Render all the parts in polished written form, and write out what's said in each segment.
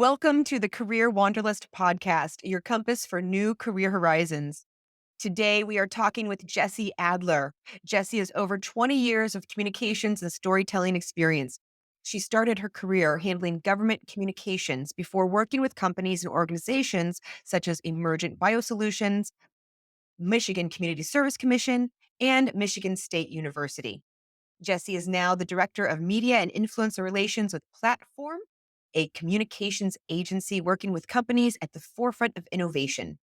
Welcome to the Career Wanderlust podcast, your compass for new career horizons. Today, we are talking with Jessie Adler. Jessie has over 20 years of communications and storytelling experience. She started her career handling government communications before working with companies and organizations such as Emergent Biosolutions, Michigan Community Service Commission, and Michigan State University. Jessie is now the director of media and influencer relations with Platform, a communications agency working with companies at the forefront of innovation.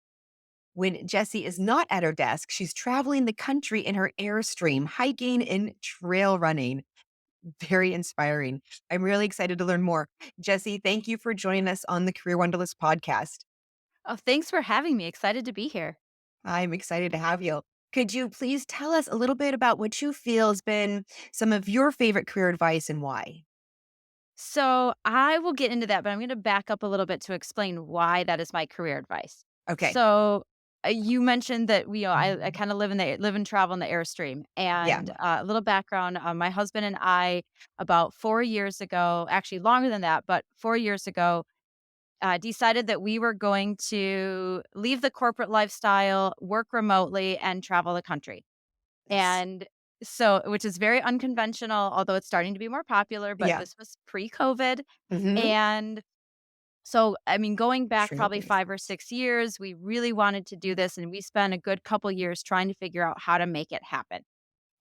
When Jessie is not at her desk, she's traveling the country in her Airstream, hiking and trail running. Very inspiring. I'm really excited to learn more. Jessie, thank you for joining us on the Career Wanderlust podcast. Oh, thanks for having me. Excited to be here. I'm excited to have you. Could you please tell us a little bit about what you feel has been some of your favorite career advice and why? So I will get into that, but I'm going to back up a little bit to explain why that is my career advice. Okay. So you mentioned that I kind of live and travel in the Airstream, Yeah. and a little background: my husband and I, about 4 years ago, actually longer than that, but 4 years ago, decided that we were going to leave the corporate lifestyle, work remotely, and travel the country. Nice. And so which is very unconventional, although it's starting to be more popular, but Yeah. this was pre-COVID. Mhm. And so, I mean, going back probably Trailblazer. 5 or 6 years, we really wanted to do this, and we spent a good couple years trying to figure out how to make it happen.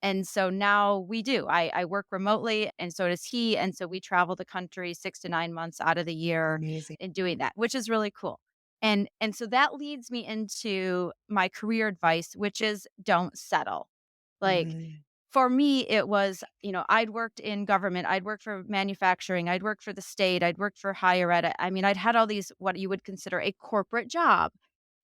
And so now we do. I work remotely, and so does he, and so we travel the country 6 to 9 months out of the year Amazing. in doing that, which is really cool. And so that leads me into my career advice, which is don't settle. Like, Mm. for me, it was, I'd worked in government, I'd worked for manufacturing, I'd worked for the state, I'd worked for higher ed. I mean, I'd had all these what you would consider a corporate job.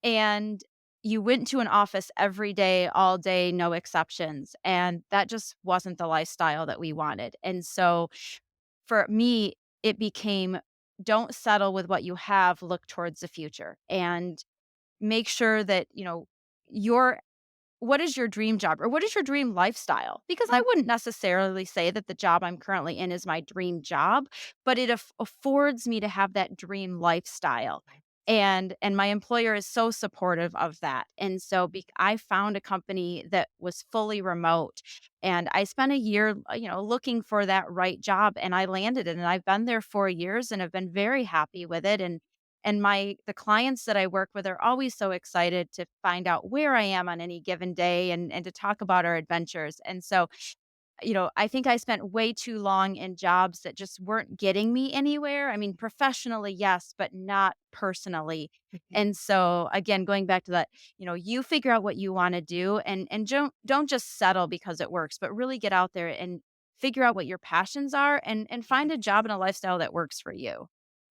And you went to an office every day, all day, no exceptions. And that just wasn't the lifestyle that we wanted. And so for me, it became don't settle with what you have, look towards the future and make sure that, your what is your dream job or what is your dream lifestyle? Because I wouldn't necessarily say that the job I'm currently in is my dream job, but it affords me to have that dream lifestyle. And my employer is so supportive of that. And so I found a company that was fully remote, and I spent a year, looking for that right job, and I landed it, and I've been there 4 years and have been very happy with it. And the clients that I work with are always so excited to find out where I am on any given day and to talk about our adventures. And so, I think I spent way too long in jobs that just weren't getting me anywhere. I mean, professionally, yes, but not personally. And so again, going back to that, you figure out what you want to do and don't just settle because it works, but really get out there and figure out what your passions are and find a job and a lifestyle that works for you.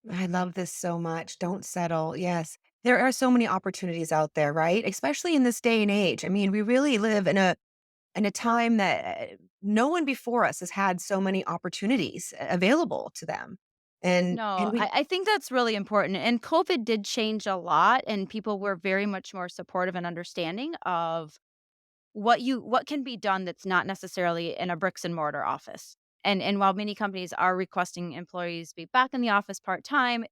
I love this so much. Don't settle. Yes. There are so many opportunities out there, right? Especially in this day and age. I mean, we really live in a time that no one before us has had so many opportunities available to them. And No, I think that's really important. And COVID did change a lot, and people were very much more supportive and understanding of what can be done that's not necessarily in a bricks and mortar office. And while many companies are requesting employees be back in the office part-time,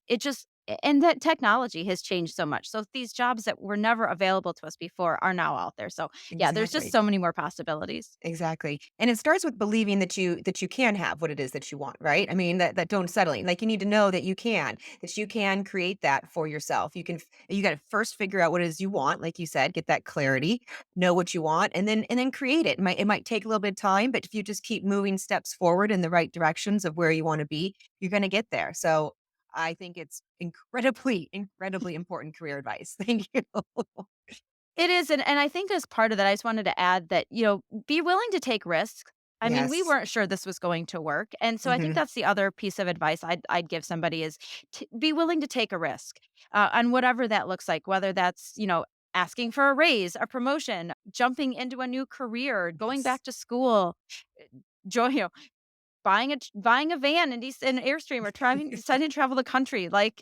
and that technology has changed so much. So these jobs that were never available to us before are now out there. So yeah, there's just exactly. so many more possibilities. Exactly. And it starts with believing that you can have what it is that you want, right? I mean, that don't settling. Like you need to know that you can create that for yourself. You got to first figure out what it is you want, like you said, get that clarity, know what you want, and then create it. It might take a little bit of time, but if you just keep moving steps forward in the right directions of where you want to be, you're going to get there. So I think it's incredibly, incredibly important career advice. Thank you. It is, and I think as part of that, I just wanted to add that, be willing to take risks. I mean, we Yes. weren't sure this was going to work, and so I think Hmm. that's the other piece of advice I'd give somebody is to be willing to take a risk, on whatever that looks like, whether that's, asking for a raise, a promotion, jumping into a new career, going Yes. back to school, joy buying a van in an Airstream or deciding to travel the country, like,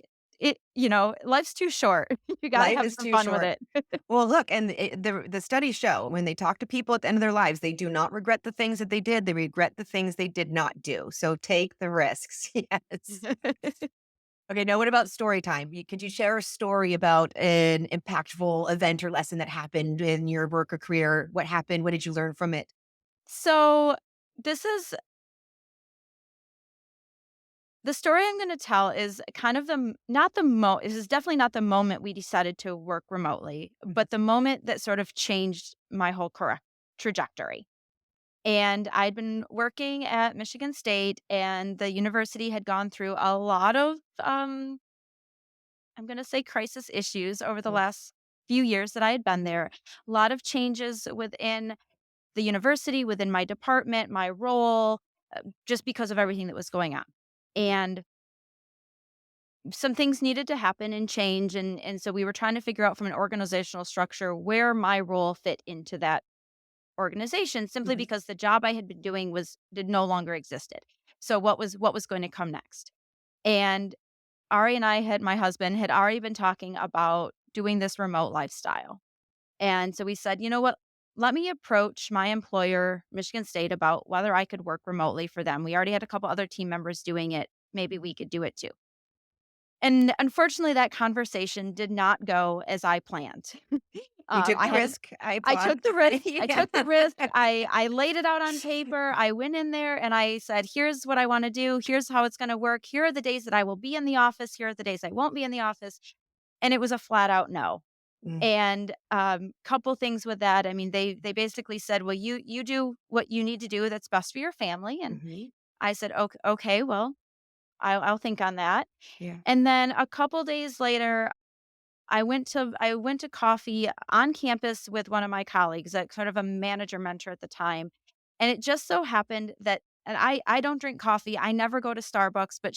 life's too short. You gotta Life have is some too fun with short. it. Well, look, and the studies show when they talk to people at the end of their lives, they do not regret the things that they did. They regret the things they did not do. So take the risks. Yes. Okay, now what about story time? Could you share a story about an impactful event or lesson that happened in your work or career? What happened? What did you learn from it? So, this is the story I'm gonna tell is kind of not the this is definitely not the moment we decided to work remotely, Mhm. but the moment that sort of changed my whole correct trajectory. And I'd been working at Michigan State, and the university had gone through a lot of, I'm gonna say crisis issues over the Mm, last few years that I had been there. A lot of changes within the university, within my department, my role, just because of everything that was going on. And some things needed to happen and change, and so we were trying to figure out from an organizational structure where my role fit into that organization, simply mhm. because the job I had been doing was did no longer existed. So what was going to come next? And Ari and I had my husband had already been talking about doing this remote lifestyle. And so we said, "You know what? Let me approach my employer, Michigan State, about whether I could work remotely for them. We already had a couple other team members doing it. Maybe we could do it too." And unfortunately, that conversation did not go as I planned. You took I the had risk. I I applaud. took the risk. I Yeah. took the risk. I laid it out on paper. I went in there and I said, "Here's what I wanna do. Here's how it's gonna work. Here are the days that I will be in the office. Here are the days I won't be in the office." And it was a flat out no. Mm, And, couple things with that. I mean, they basically said, "Well, you do what you need to do that's best for your family." And mhm. I said, Okay, well, I'll think on that." Yeah. And then a couple days later, I went to coffee on campus with one of my colleagues, like sort of a manager mentor at the time. And it just so happened that and I don't drink coffee. I never go to Starbucks, but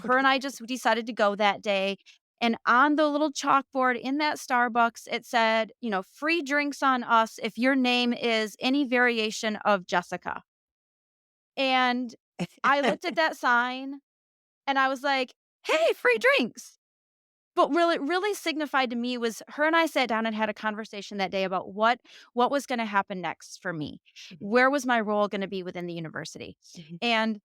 her and I just decided to go that day. And on the little chalkboard in that Starbucks, it said, free drinks on us if your name is any variation of Jessica. And I looked at that sign and I was like, "Hey, free drinks." But really signified to me was her and I sat down and had a conversation that day about what was gonna happen next for me. Mhm, Where was my role gonna be within the university? mhm, And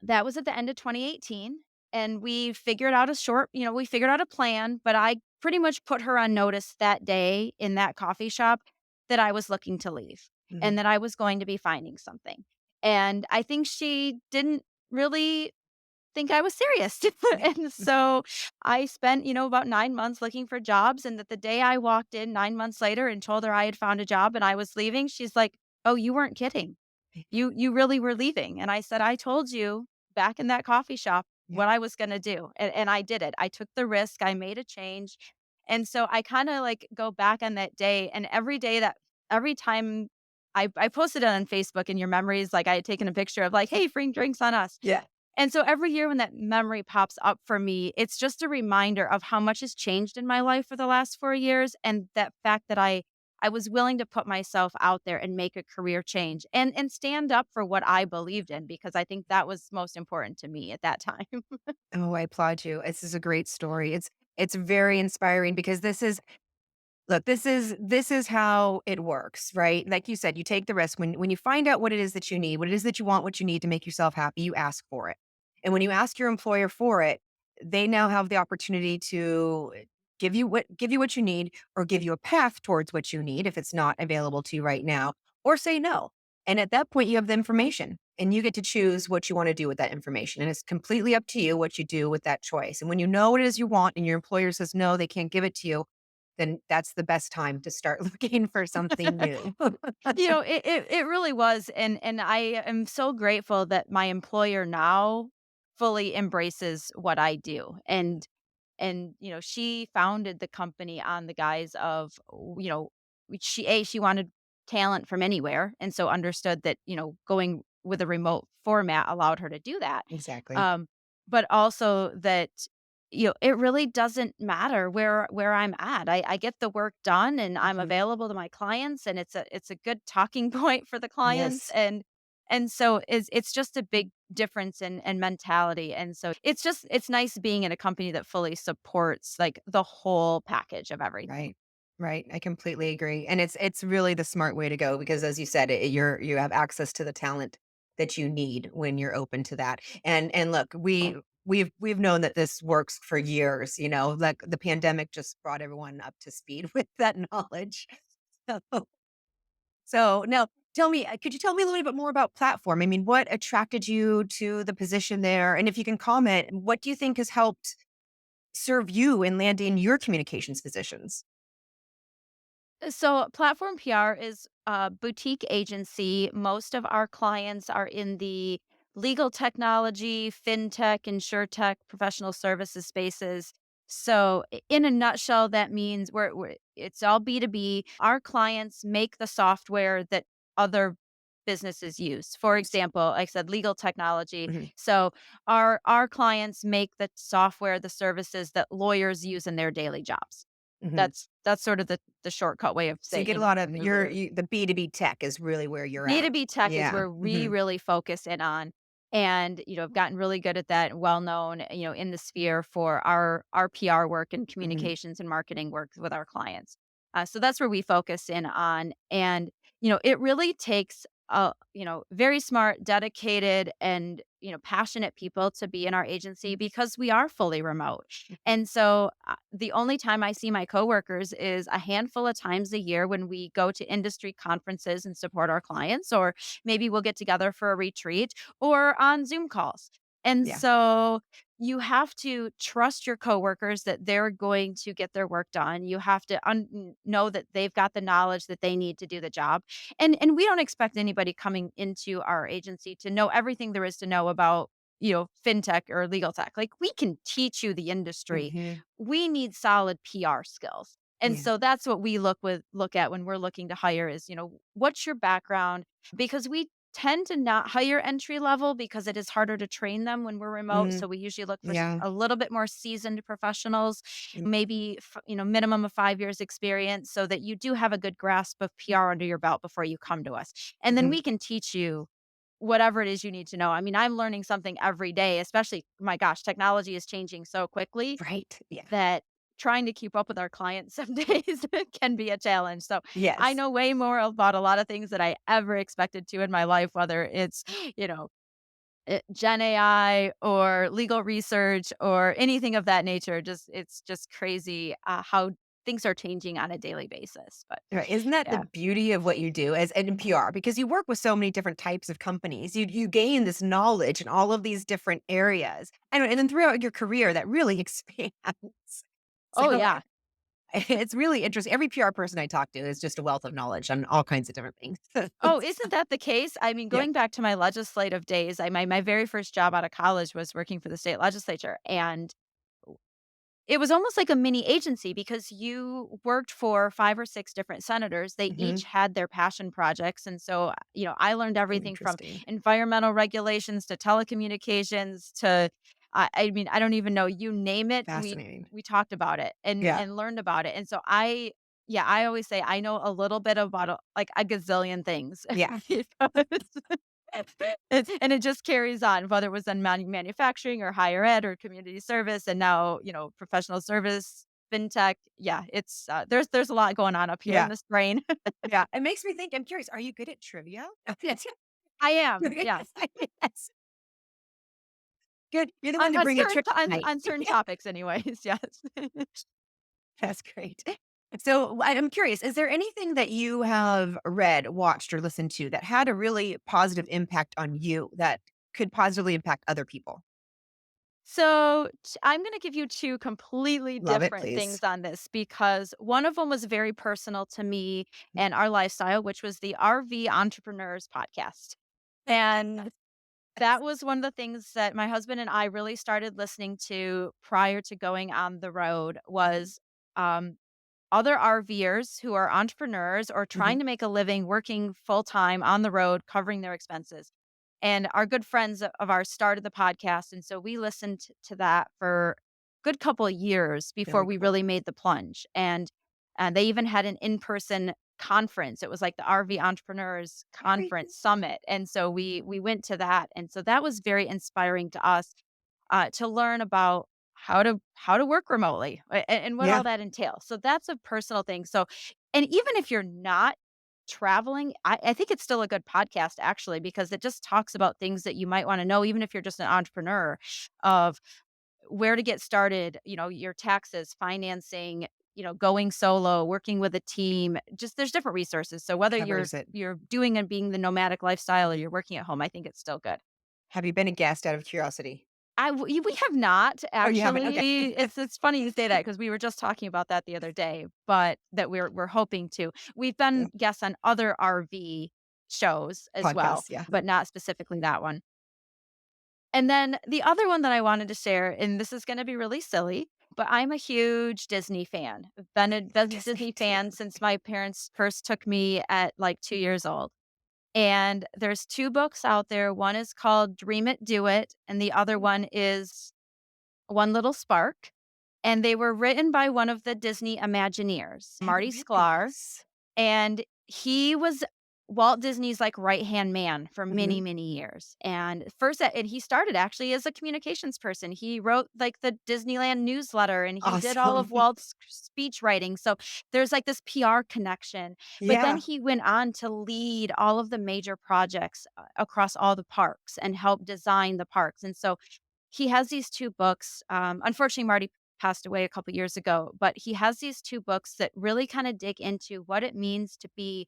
that was at the end of 2018, and we figured out a plan, but I pretty much put her on notice that day in that coffee shop that I was looking to leave mhm. and that I was going to be finding something. And I think she didn't really think I was serious. Yeah. And so I spent, about 9 months looking for jobs, and that the day I walked in 9 months later and told her I had found a job and I was leaving, she's like, "Oh, you weren't kidding. You really were leaving." And I said, "I told you back in that coffee shop Yeah. what I was gonna do." And I did it. I took the risk, I made a change. And so I kinda, like, go back on that day, and every time I posted it on Facebook in your memories, like, I had taken a picture of, like, "Hey, free drinks on us." Yeah. And so every year when that memory pops up for me, it's just a reminder of how much has changed in my life for the last 4 years, and that fact that I was willing to put myself out there and make a career change and stand up for what I believed in, because I think that was most important to me at that time. Oh, I applaud you. This is a great story. It's very inspiring because this is how it works, right? Like you said, you take the risk when you find out what it is that you need, what it is that you want, what you need to make yourself happy, you ask for it. And when you ask your employer for it, they now have the opportunity to give you what you need or give you a path towards what you need if it's not available to you right now, or say no. And at that point you have the information and you get to choose what you want to do with that information. And it's completely up to you what you do with that choice. And when you know what it is you want and your employer says no, they can't give it to you, then that's the best time to start looking for something new. It really was, and I am so grateful that my employer now fully embraces what I do. And she founded the company on the guise of, she wanted talent from anywhere, and so understood that, going with a remote format allowed her to do that. Exactly. Um, but also that, it really doesn't matter where I'm at. I get the work done and I'm Mhm. available to my clients, and it's a good talking point for the clients. Yes. And so it's just a big difference in mentality. And so it's nice being in a company that fully supports, like, the whole package of everything. Right. Right. I completely agree. And it's really the smart way to go because as you said, you have access to the talent that you need when you're open to that. And look, we've known that this works for years, like the pandemic just brought everyone up to speed with that knowledge. So, so now tell me, could you tell me a little bit more about platform? I mean, what attracted you to the position there? And if you can comment, what do you think has helped serve you in landing your communications positions? So, Platform PR is a boutique agency. Most of our clients are in the legal technology, fintech, insurtech, professional services spaces. So, in a nutshell, that means it's all B2B. Our clients make the software that other businesses use. For example, like I said, legal technology. Mhm, So, our clients make the software, the services that lawyers use in their daily jobs. mhm. That's sort of the shortcut way of So you get a saying lot of we're the B2B tech is really where you're at. B2B tech is Yeah. where we Mhm, really focus in on, and, I've gotten really good at that, well known, in the sphere for our PR work and mhm, communications and marketing work with our clients. So that's where we focus in on, and, it really takes, very smart, dedicated, and, passionate people to be in our agency because we are fully remote. And so, the only time I see my coworkers is a handful of times a year when we go to industry conferences and support our clients, or maybe we'll get together for a retreat or on Zoom calls. And yeah. so you have to trust your coworkers that they're going to get their work done. You have to know that they've got the knowledge that they need to do the job. And we don't expect anybody coming into our agency to know everything there is to know about, fintech or legal tech. Like, we can teach you the industry. Mhm, We need solid PR skills. And yeah. so that's what we look at when we're looking to hire is, what's your background? Because we tend to not hire entry level because it is harder to train them when we're remote. Mm, So we usually look for yeah. a little bit more seasoned professionals, Mm, maybe minimum of 5 years experience, so that you do have a good grasp of PR under your belt before you come to us. And then mhm. we can teach you whatever it is you need to know. I mean, I'm learning something every day, especially, my gosh, technology is changing so quickly Right. Yeah. that trying to keep up with our clients some days can be a challenge. So I Yes. know way more about a lot of things that I ever expected to in my life, whether it's, you know, Gen AI or legal research or anything of that nature. It's just crazy how things are changing on a daily basis. But Right. Isn't that the yeah. beauty of what you do as in PR? Because you work with so many different types of companies. You gain this knowledge in all of these different areas. And then throughout your career that really expands. Oh, So yeah. it's really interesting. Every PR person I talk to is just a wealth of knowledge on all kinds of different things. Oh, isn't that the case? I mean, Yeah. going back to my legislative days, my very first job out of college was working for the state legislature, and it was almost like a mini agency because you worked for 5 or 6 different senators. They Hmm. each had their passion projects, and so, I learned Oh, everything from interesting. environmental regulations to telecommunications to I mean, I don't even know, you name it, Fascinating. we talked about it Yeah. and learned about it, and so I always say I know a little bit about like a gazillion things Yeah. because and it just carries on, whether it was in manufacturing or higher ed or community service, and now, professional service, fintech. Yeah, it's, there's a lot going on up here in Yeah. this brain. Yeah. It makes me think, I'm curious, are you good at trivia? Yes. I am, Yes. yes. Yes. Good. You're the one to On bring a certain trip t tonight. on certain topics anyways, yes. That's great. So I'm curious, is there anything that you have read, watched, or listened to that had a really positive impact on you that could positively impact other people? So, I'm gonna give you 2 completely Love it, different please. things on this because one of them was very personal to me and our lifestyle, which was the RV Entrepreneurs podcast. And that was one of the things that my husband and I really started listening to prior to going on the road Mhm, was, um, other RVers who are entrepreneurs or trying mhm. to make a living working full time on the road, covering their expenses. And our good friends of ours started the podcast. And so we listened to that for a good couple of years before Really we cool. really made the plunge. And they even had an in person conference. It was like the RV Entrepreneurs Very Conference cool. Summit. And so we went to that. And so that was very inspiring to us to learn about how to work remotely and what Yeah. all that entails. So that's a personal thing. So, and even if you're not traveling, I think it's still a good podcast actually because it just talks about things that you might wanna know even if you're just an entrepreneur of where to get started, your taxes, financing, going solo, working with a team, just there's different resources. So whether you're Covers it. you're doing and being the nomadic lifestyle or you're working at home, I think it's still good. Have you been a guest out of curiosity? We have not Oh, you haven't? Okay. actually. It's funny you say that because we were just talking about that the other day, but that we're hoping to. We've Yeah. been guests on other RV shows as well, Podcasts, yeah. but not specifically that one. And then the other one that I wanted to share, and this is gonna be really silly, but I'm a huge Disney fan. I've been a Disney Disney too. fan since my parents first took me at, like, 2 years old. And there's 2 books out there. One is called Dream It, Do It, and the other one is One Little Spark. And they were written by one of the Disney Imagineers, I've Marty read Sklar. these. And he was Walt Disney's, like, right-hand man for many, Mhm. many years, and first and he started actually as a communications person. He wrote, like, the Disneyland newsletter, and he did all Awesome. of Walt's speech writing, so there's, like, this PR connection, but then Yeah. he went on to lead all of the major projects, across all the parks and help design the parks, and so he has these 2 books, unfortunately, Marty passed away a couple years ago, but he has these 2 books that really kinda dig into what it means to be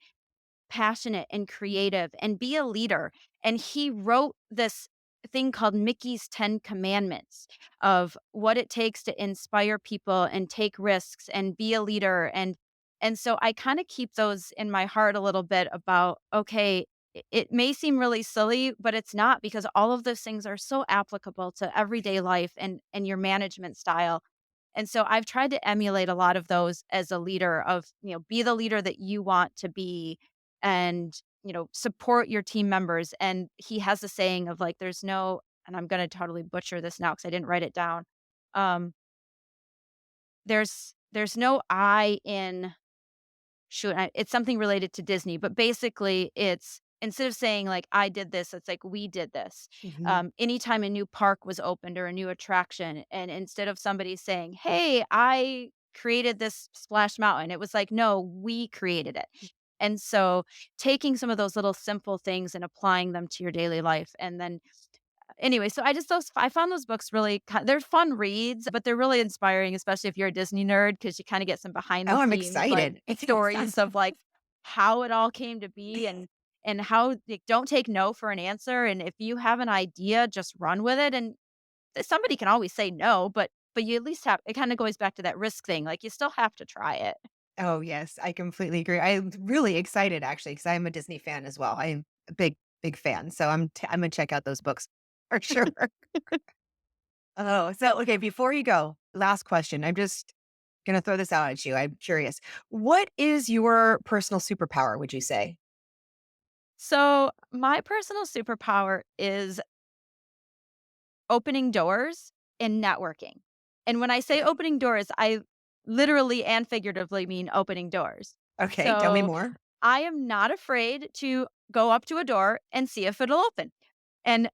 passionate and creative and be a leader. And he wrote this thing called Mickey's 10 Commandments of what it takes to inspire people and take risks and be a leader. And so I kind of keep those in my heart a little bit about, okay, it may seem really silly, but it's not because all of those things are so applicable to everyday life and your management style. And so I've tried to emulate a lot of those as a leader of, be the leader that you want to be and, support your team members. And he has a saying of like, there's no, and I'm going to totally butcher this now because I didn't write it down. Um, there's no I in shoot, it's something related to Disney, but basically it's instead of saying like I did this, it's like we did this. Mhm. Anytime a new park was opened or a new attraction, and instead of somebody saying, "Hey, I created this Splash Mountain," it was like, "No, we created it." And so taking some of those little simple things and applying them to your daily life, and then anyway, so I found those books really they're fun reads, but they're really inspiring, especially if you're a Disney nerd, because you kinda get some behind the Oh, I'm scenes, like, excited. It stories sounds of, like, how it all came to be and how like, don't take no for an answer, and if you have an idea, just run with it, and somebody can always say no, but you at least have it kinda goes back to that risk thing, like, you still have to try it. Oh, yes, I completely agree. I'm really excited actually because I'm a Disney fan as well. I'm a big, big fan, so I'm gonna check out those books for sure. Oh, so okay, before you go, last question. I'm just gonna throw this out at you. I'm curious. What is your personal superpower, would you say? So, my personal superpower is opening doors and networking. And when I say Okay. opening doors, I literally and figuratively mean opening doors. Okay, tell me So more. I am not afraid to go up to a door and see if it'll open. And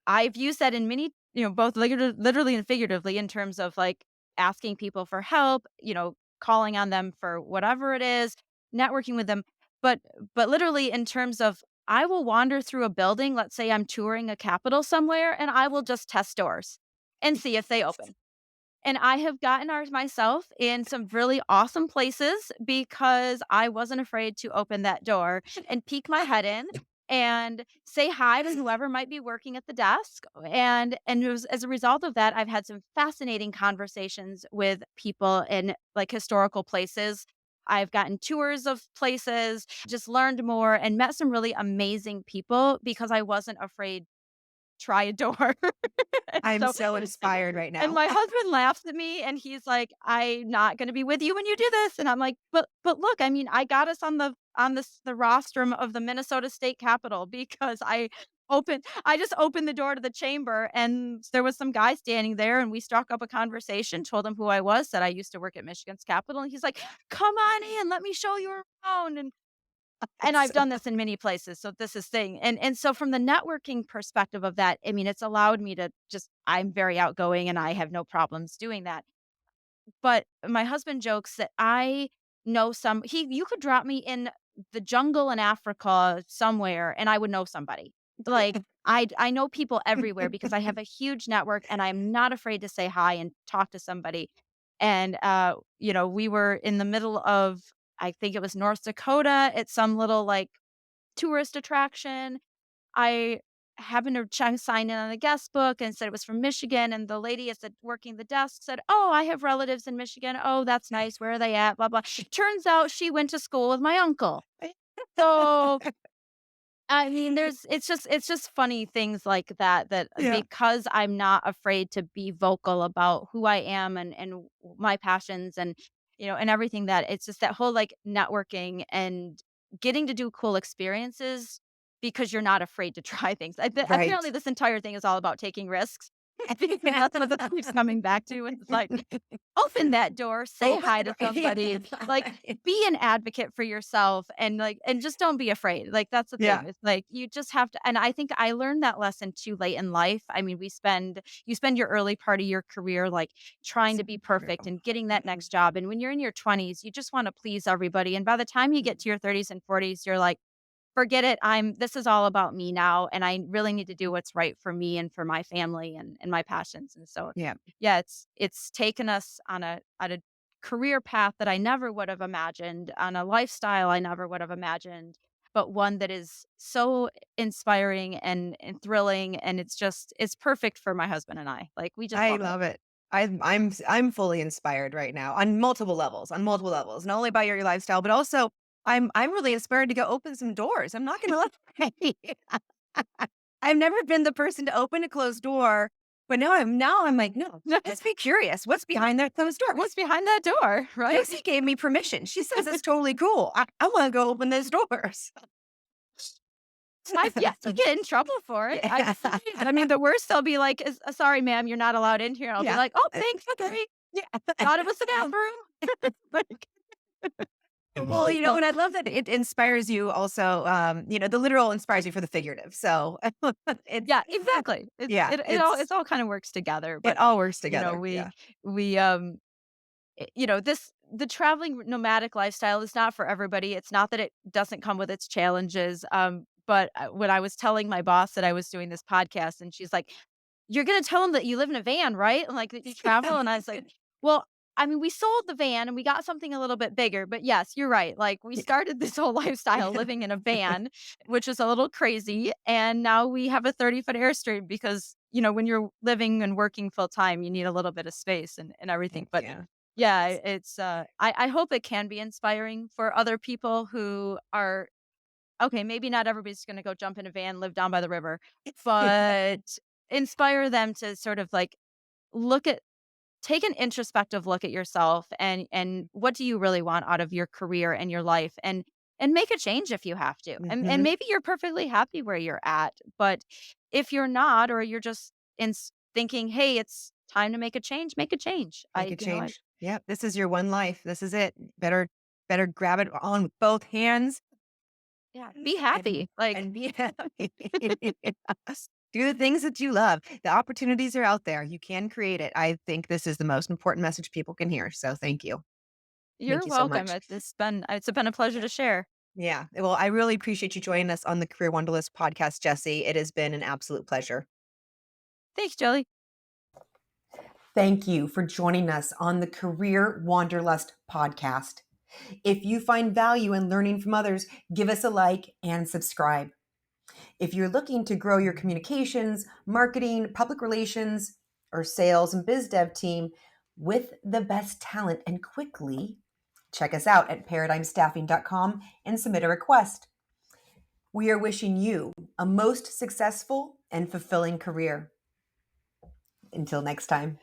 I've used that in many, both literally and figuratively in terms of like asking people for help, calling on them for whatever it is, networking with them. But but literally in terms of I will wander through a building, let's say I'm touring a capital somewhere, and I will just test doors and see if they open. And I have gotten ours myself in some really awesome places because I wasn't afraid to open that door and peek my head in and say hi to whoever might be working at the desk. And it was, as a result of that, I've had some fascinating conversations with people in like historical places. I've gotten tours of places, just learned more and met some really amazing people because I wasn't afraid try a door. And I'm so so inspired right and now. my husband laughs at me and he's like, "I'm not gonna be with you when you do this." And I'm like, "But look, I mean, I got us on the rostrum of the Minnesota State Capitol because I just opened the door to the chamber and there was some guy standing there and we struck up a conversation, told him who I was, said I used to work at Michigan's Capitol, and he's like, "Come on in, let me show you around." And It's I've so done this in many places, so this is thing. And so from the networking perspective of that, I mean, it's allowed me to just I'm very outgoing and I have no problems doing that. But my husband jokes that I know some he you could drop me in the jungle in Africa somewhere, and I would know somebody. Like, I know people everywhere because I have a huge network, and I'm not afraid to say hi and talk to somebody. And, we were in the middle of, I think it was North Dakota at some little, like, tourist attraction. I happened to sign in on the guest book and said it was from Michigan, and the lady at the working the desk said, "Oh, I have relatives in Michigan. Oh, that's nice. Where are they at? Blah blah." Turns out she went to school with my uncle. So I mean, it's just funny things like that, that Yeah. because I'm not afraid to be vocal about who I am and my passions and, and everything, that it's just that whole, like, networking and getting to do cool experiences because you're not afraid to try things. Apparently Right. this entire thing is all about taking risks. I think that's what that keeps coming back to. It's like, open that door, say Open hi the to door. somebody, like, be an advocate for yourself, and, like, and just don't be afraid. Like, that's the Yeah. thing. It's like you just have to, and I think I learned that lesson too late in life. I mean, you spend your early part of your career, like, trying to be perfect True. and getting that next job. And when you're in your 20s, you just want to please everybody. And by the time you get to your 30s and 40s, you're like, forget it. This is all about me now, and I really need to do what's right for me and for my family and my passions. And so, Yeah. yeah, it's taken us on a career path that I never would have imagined, on a lifestyle I never would have imagined, but one that is so inspiring and thrilling, and it's perfect for my husband and I. Like, we just I love it. love it. I'm fully inspired right now on multiple levels, not only by your lifestyle, but also I'm really inspired to go open some doors. I'm not gonna lie. I've never been the person to open a closed door, but now I'm like, no, let's be curious. What's behind that closed door? What's behind that door, right? Josie gave me permission. She says it's totally cool. I want to go open those doors. I've yet to get in trouble for it. Yeah. I mean, the worst they'll be like, "Sorry, ma'am, you're not allowed in here." I'll be Yeah. like, "Oh, thanks, okay. Yeah. Thought it was the bathroom." Like, well, So and I love that it inspires you also, the literal inspires you for the figurative. So it's yeah, exactly. yeah, It all kind of works together, it but, all works you know, together. we Yeah. we, the traveling nomadic lifestyle is not for everybody. It's not that it doesn't come with its challenges, but, when I was telling my boss that I was doing this podcast, and she's like, "You're gonna tell him that you live in a van, right? And, like, that you travel?" And I was like, "Well, I mean, we sold the van and we got something a little bit bigger, but yes, you're right. Like, we Yeah. started this whole lifestyle living in a van, which is a little crazy, and now we have a 30-foot Airstream because, when you're living and working full time, you need a little bit of space and everything." Heck But yeah. yeah, I hope it can be inspiring for other people who are okay, maybe not everybody's gonna go jump in a van, live down by the river, but inspire them to sort of, like, look at take an introspective look at yourself, and what do you really want out of your career and your life, and make a change if you have to. And Mhm. maybe you're perfectly happy where you're at, but if you're not, or you're just thinking, "Hey, it's time to make a change." Make a I change. Yep, this is your one life. This is it. Better grab it on with both hands yeah, be and happy. Like, and be happy. Do the things that you love. The opportunities are out there. You can create it. I think this is the most important message people can hear. So thank you. Thank you're you so welcome. much. It's been a pleasure to share. Yeah. Well, I really appreciate you joining us on the Career Wanderlust podcast, Jesse. It has been an absolute pleasure. Thanks, Jelly. Thank you for joining us on the Career Wanderlust podcast. If you find value in learning from others, give us a like and subscribe. If you're looking to grow your communications, marketing, public relations, or sales and biz dev team with the best talent and quickly, check us out at paradigmstaffing.com and submit a request. We are wishing you a most successful and fulfilling career. Until next time.